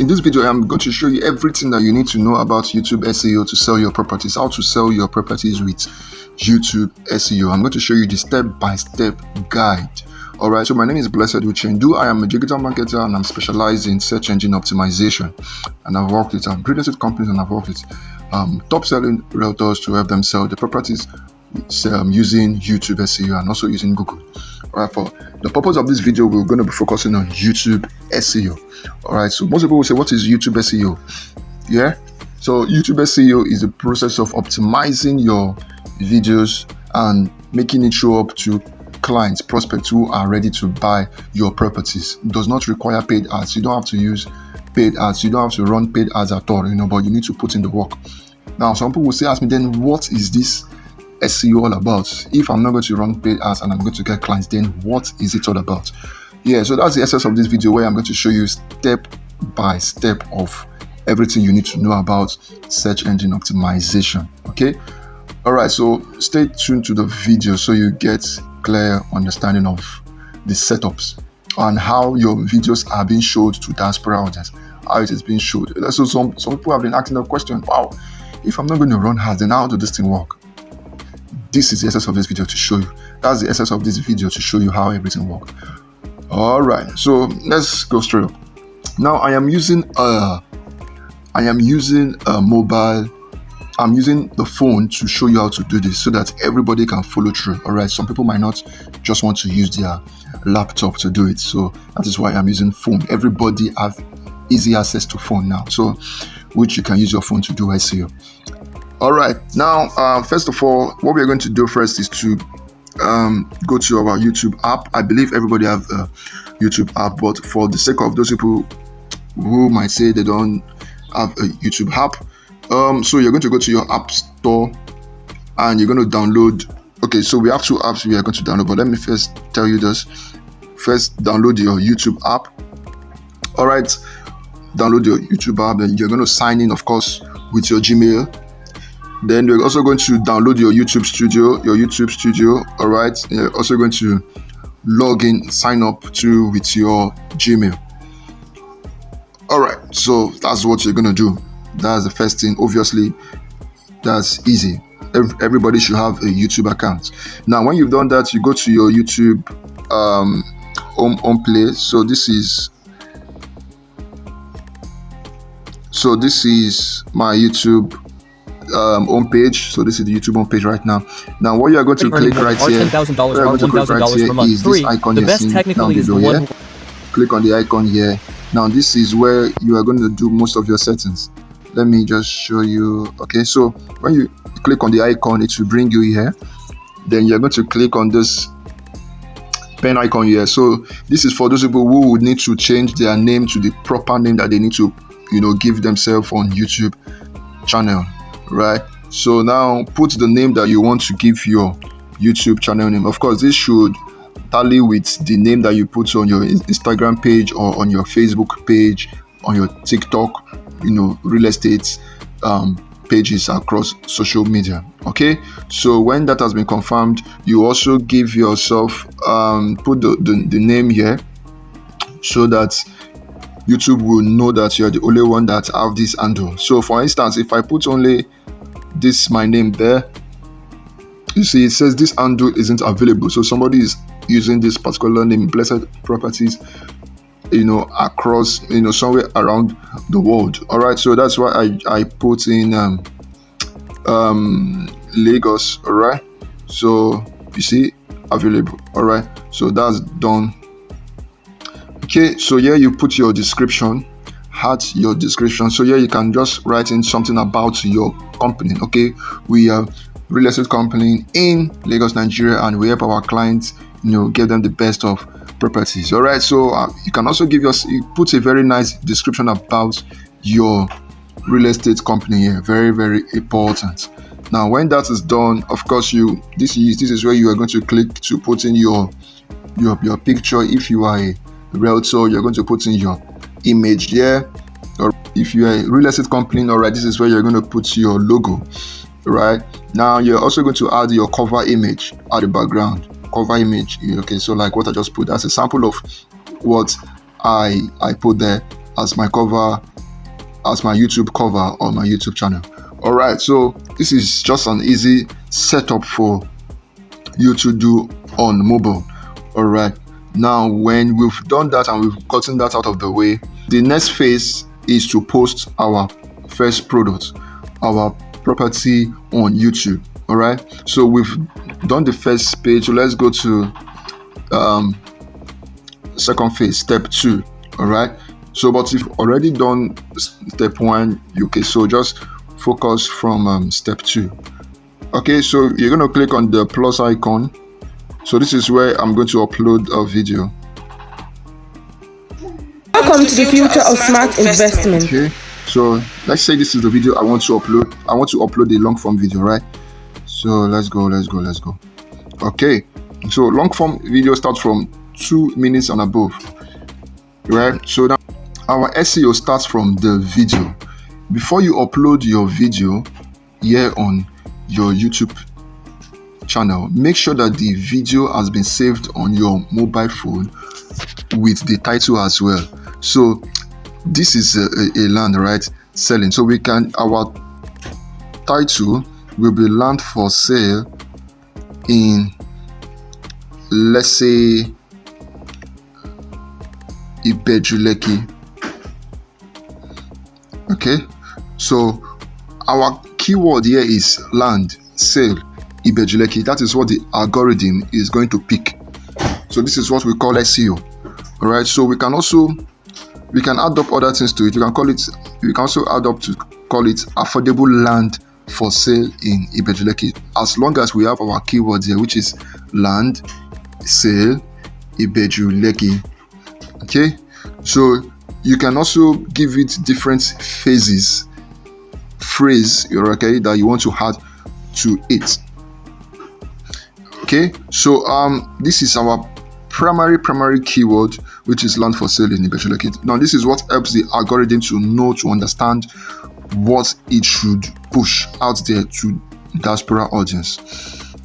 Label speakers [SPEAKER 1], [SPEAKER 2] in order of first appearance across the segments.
[SPEAKER 1] In this video, I'm going to show you everything that you need to know about YouTube SEO to sell your properties, how to sell your properties with YouTube SEO. I'm going to show you the step-by-step guide. Alright, so my name is Blessed Uchendu. I am a digital marketer and I'm specialized in search engine optimization. And I've worked with real estate companies and I've worked with top selling realtors to help them sell the properties using YouTube SEO and also using Google. Alright, for the purpose of this video, we're going to be focusing on YouTube SEO. Alright, so most people will say, what is YouTube SEO? Yeah, so YouTube SEO is the process of optimizing your videos and making it show up to clients, prospects who are ready to buy your properties. It does not require paid ads. You don't have to use paid ads. You don't have to run paid ads at all, but you need to put in the work. Now, some people will say, ask me, then what is this SEO all about? If I'm not going to run paid ads and I'm going to get clients, then what is it all about? Yeah, so that's the essence of this video, where I'm going to show you step by step of everything you need to know about search engine optimization. Okay, all right, so stay tuned to the video so you get clear understanding of the setups and how your videos are being showed to diaspora audience, how it is being showed. So some people have been asking the question, wow, if I'm not going to run ads, then how does this thing work? This is the essence of this video to show you. That's the essence of this video to show you how everything works. All right, so let's go straight up. Now I'm using mobile. I'm using the phone to show you how to do this so that everybody can follow through. All right, some people might not just want to use their laptop to do it, so that is why I'm using phone. Everybody have easy access to phone now, so which you can use your phone to do SEO. All right, now first of all, what we're going to do first is to go to our YouTube app. I believe everybody have a YouTube app, but for the sake of those people who might say they don't have a YouTube app, so you're going to go to your app store and you're going to download. Okay, so we have two apps we are going to download, but let me first tell you this. First, download your YouTube app. All right, download your YouTube app, and you're going to sign in, of course, with your Gmail. Then you're also going to download your YouTube studio. All right, and you're also going to log in, sign up with your Gmail. All right, so that's what you're going to do. That's the first thing. Obviously, that's easy. Everybody should have a YouTube account. Now, when you've done that, you go to your YouTube home play. So this is my YouTube homepage. So this is the YouTube homepage right now. Now, what you are going to click right here, is this icon you're seeing down below here. Click on the icon here. Now, this is where you are going to do most of your settings. Let me just show you. Okay, so when you click on the icon, it will bring you here. Then you're going to click on this pen icon here. So this is for those people who would need to change their name to the proper name that they need to, give themselves on YouTube channel, right? So now put the name that you want to give your YouTube channel name. Of course, this should tally with the name that you put on your Instagram page or on your Facebook page, on your TikTok, real estate pages across social media. Okay, so when that has been confirmed, you also give yourself put the name here so that YouTube will know that you're the only one that have this handle. So for instance, if I put only this my name there, you see it says this handle isn't available, so somebody is using this particular name, Blessed Properties, across somewhere around the world. All right, so that's why I put in Lagos. All right, so you see available. All right, so that's done. Okay, so here you put your description, add your description. So here you can just write in something about your company. Okay, we are real estate company in Lagos, Nigeria, and we help our clients give them the best of properties. All right, so you can also you put a very nice description about your real estate company here. Very, very important. Now, when that is done, of course, this is where you are going to click to put in your picture. If you are a realtor, you're going to put in your image here. Or if you are a real estate company, all right, this is where you're going to put your logo. Right now, you're also going to add your cover image at the background. Cover image. Okay, so like what I just put, that's a sample of what I put there. as my cover, as my YouTube cover on my YouTube channel. All right, so this is just an easy setup for you to do on mobile. All right, now when we've done that and we've gotten that out of the way, the next phase is to post our first product, our property on YouTube. All right, so we've done the first page, so let's go to second phase, step 2. All right, so but you've already done step 1, okay, so just focus from step 2. Okay, so you're going to click on the plus icon. So this is where I'm going to upload a video.
[SPEAKER 2] Welcome to the future of smart investment.
[SPEAKER 1] Okay, so let's say this is the video I want to upload. I want to upload a long form video, right? So let's go. Okay, so long form video starts from 2 minutes and above, right? So now our SEO starts from the video. Before you upload your video here on your YouTube channel, make sure that the video has been saved on your mobile phone with the title as well. So this is a land, right? Selling. So we can, our title will be land for sale in, let's say, Ibejuleki. Okay, so our keyword here is land, sale, Ibejuleki. That is what the algorithm is going to pick. So this is what we call SEO. All right, so we can add up other things to it. You can also add up to call it affordable land for sale in Ibejuleki, as long as we have our keywords here, which is land, sale, Ibejuleki. Okay, so you can also give it different phrase, okay, that you want to add to it. Okay, so this is our primary keyword, which is land for sale in Ibejuleki. Now this is what helps the algorithm to understand what it should push out there to diaspora audience.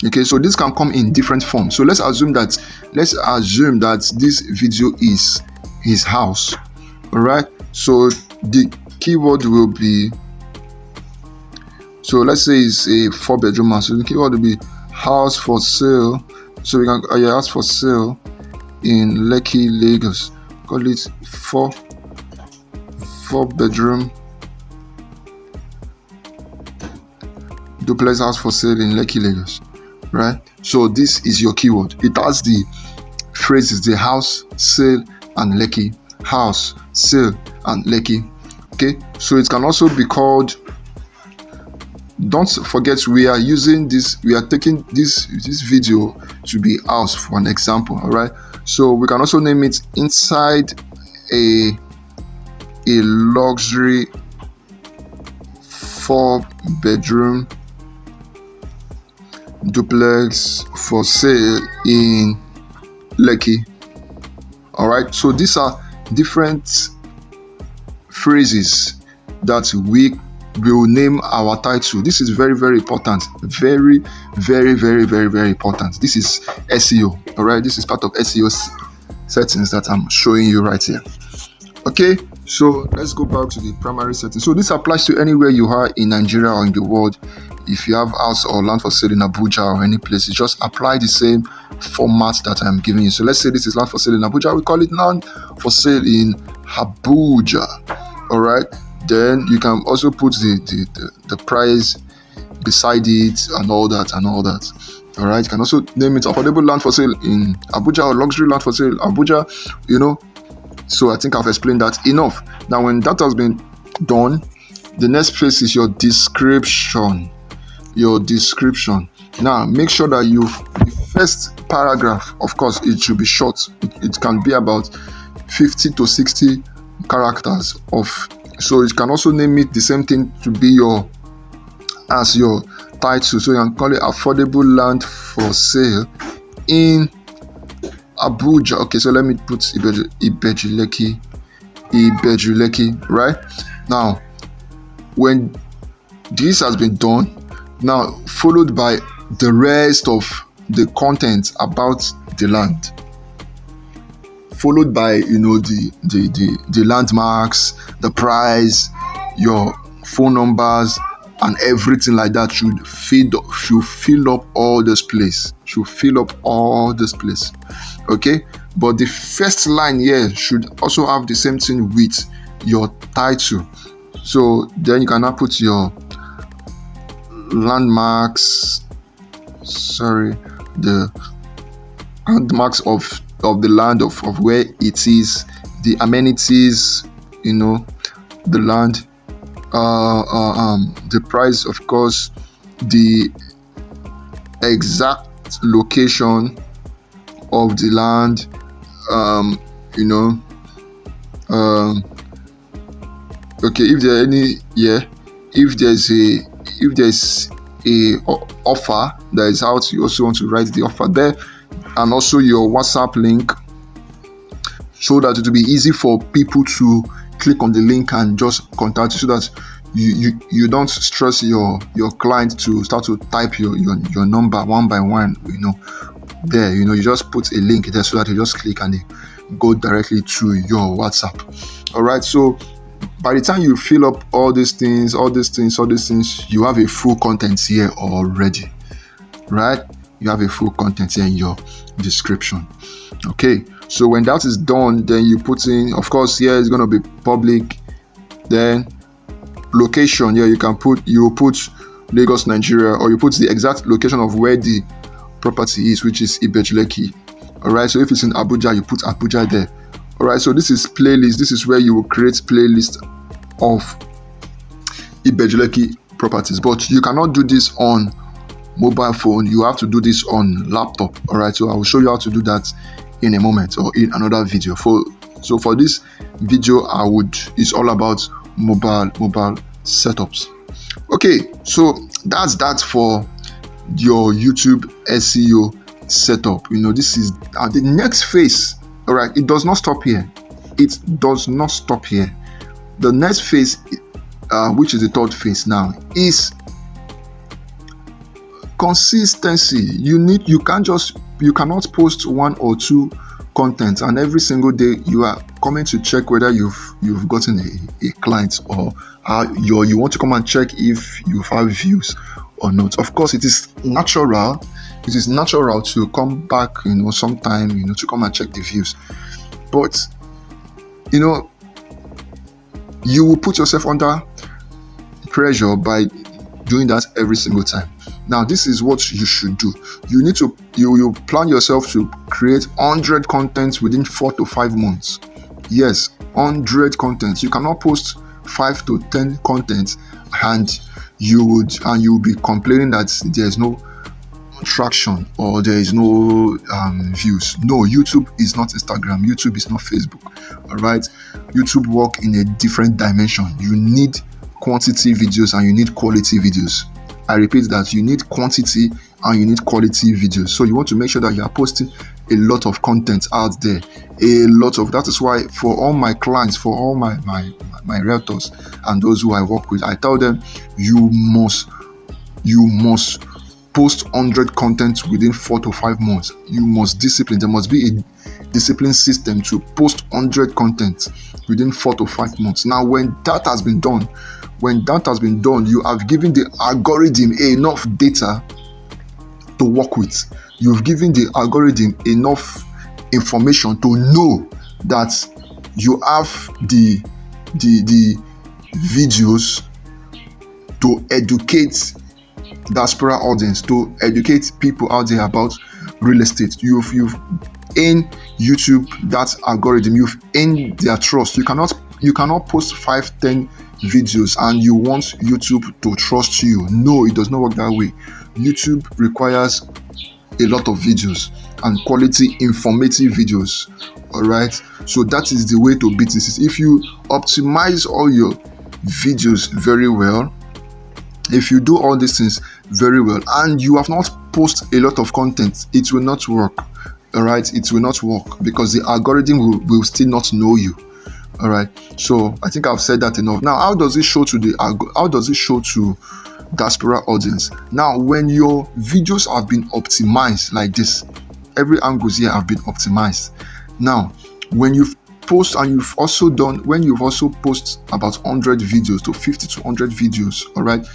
[SPEAKER 1] Okay, so this can come in different forms. So let's assume that this video is his house. All right, so the keyword will be, so let's say it's a 4-bedroom house, so the keyword will be house for sale. So we can house for sale in Lekki, Lagos. Call it 4-bedroom duplex house for sale in Lekki, Lagos. Right, so this is your keyword. It has the phrases, the house, sale, and Lekki. House, sale, and Lekki. Okay, so it can also be called, don't forget, we are taking this video to be house for an example. All right, so we can also name it inside a luxury 4-bedroom duplex for sale in Lekki. All right, so these are different phrases that we will name our title. This is very important, very important. This is SEO. All right, this is part of SEO settings that I'm showing you right here. Okay, so let's go back to the primary settings. So this applies to anywhere you are in Nigeria or in the world. If you have house or land for sale in Abuja or any place, you just apply the same format that I'm giving you. So let's say this is land for sale in Abuja. We call it land for sale in Abuja. All right. Then you can also put the price beside it and all that. All right. You can also name it affordable land for sale in Abuja or luxury land for sale Abuja. You know. So I think I've explained that enough. Now, when that has been done, the next phase is your description. Now, make sure that the first paragraph, of course, it should be short. It can be about 50 to 60 characters so you can also name it the same thing to be as your title. So you can call it affordable land for sale in Abuja. Okay, so let me put Ibejuleki, right? Now, when this has been done, now followed by the rest of the content about the land. followed by the landmarks, the price, your phone numbers, and everything like that should fill up all this place. Okay, but the first line here should also have the same thing with your title. So then you can now put your landmarks, the landmarks of the land of where it is, the amenities, the land, the price, of course, the exact location of the land, okay, if there are any, if there's a offer that is out, you also want to write the offer there, and also your WhatsApp link, so that it will be easy for people to click on the link and just contact you, so that you don't stress your client to start to type your number one by one. There, you just put a link there so that you just click and they go directly to your WhatsApp. All right, so by the time you fill up all these things, you have a full content here already, right? You have a full content here in your description. Okay, so when that is done, then you put in, of course, here it's going to be public. Then location, you put Lagos, Nigeria, or you put the exact location of where the property is, which is Ibejuleki. All right, so if it's in Abuja, you put Abuja there. All right, so this is playlist. This is where you will create playlist of Ibejuleki properties, but you cannot do this on mobile phone. You have to do this on laptop. All right, so I will show you how to do that in a moment or in another video. For this video, it's all about mobile setups. Okay, so that's that for your YouTube SEO setup. This is the next phase. All right, it does not stop here. The next phase, which is the third phase now, is consistency. You cannot post one or two content and every single day you are coming to check whether you've gotten a client, or you want to come and check if you have views or not. Of course, it is natural to come back sometime to come and check the views, but you will put yourself under pressure by doing that every single time. Now, this is what you should do. You need to you plan yourself to create 100 contents within 4 to 5 months. Yes, 100 contents. You cannot post 5 to 10 contents and you'll be complaining that there's no traction or there is no views. No, YouTube is not Instagram. YouTube is not Facebook. All right, YouTube work in a different dimension. You need quantity videos and you need quality videos. I repeat that you need quantity and you need quality videos. So you want to make sure that you are posting a lot of content out there. That is why for all my clients, for all my realtors and those who I work with, I tell them you must post 100 content within 4 to 5 months. You must discipline. There must be a discipline system to post 100 content within 4 to 5 months. Now, when that has been done, you have given the algorithm enough data to work with. You've given the algorithm enough information to know that you have the videos to educate diaspora audience, to educate people out there about real estate. You've in YouTube, that algorithm, you've in their trust. You cannot post 5-10 videos and you want YouTube to trust you. No, it does not work that way. YouTube requires a lot of videos and quality informative videos. All right, so that is the way to beat this. If you optimize all your videos very well, if you do all these things very well and you have not posted a lot of content, it will not work. All right, it will not work because the algorithm will still not know you. All right, so I think I've said that enough. Now, how does it show to diaspora audience? Now, when your videos have been optimized like this, every angles here have been optimized. Now, When you've post and you've also done, when you've also post about 100 videos to 50 to 100 videos, all right,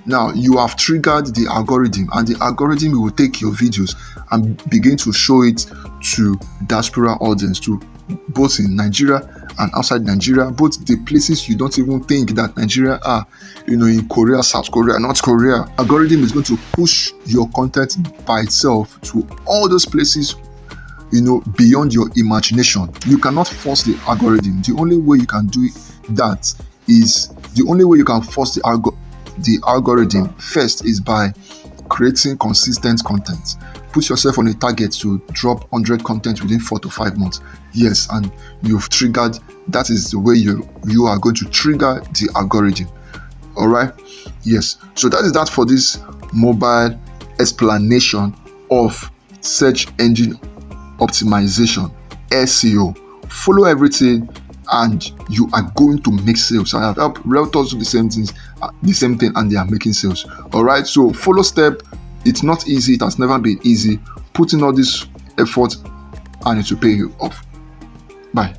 [SPEAKER 1] now you have triggered the algorithm, and the algorithm will take your videos and begin to show it to diaspora audience, to both in Nigeria and outside Nigeria, both the places you don't even think that Nigeria are, in Korea, South Korea, North Korea. Algorithm is going to push your content by itself to all those places, beyond your imagination. You cannot force the algorithm. The only way you can do that is, the only way you can force the algorithm first is by creating consistent content. Put yourself on a target to drop 100 content within 4 to 5 months. Yes, and you've triggered. That is the way you are going to trigger the algorithm. All right. Yes. So that is that for this mobile explanation of search engine optimization, SEO. Follow everything, and you are going to make sales. I have helped realtors do the same thing, and they are making sales. All right. So follow step. It's not easy. It has never been easy. Put in all this effort, and it will pay you off. Bye.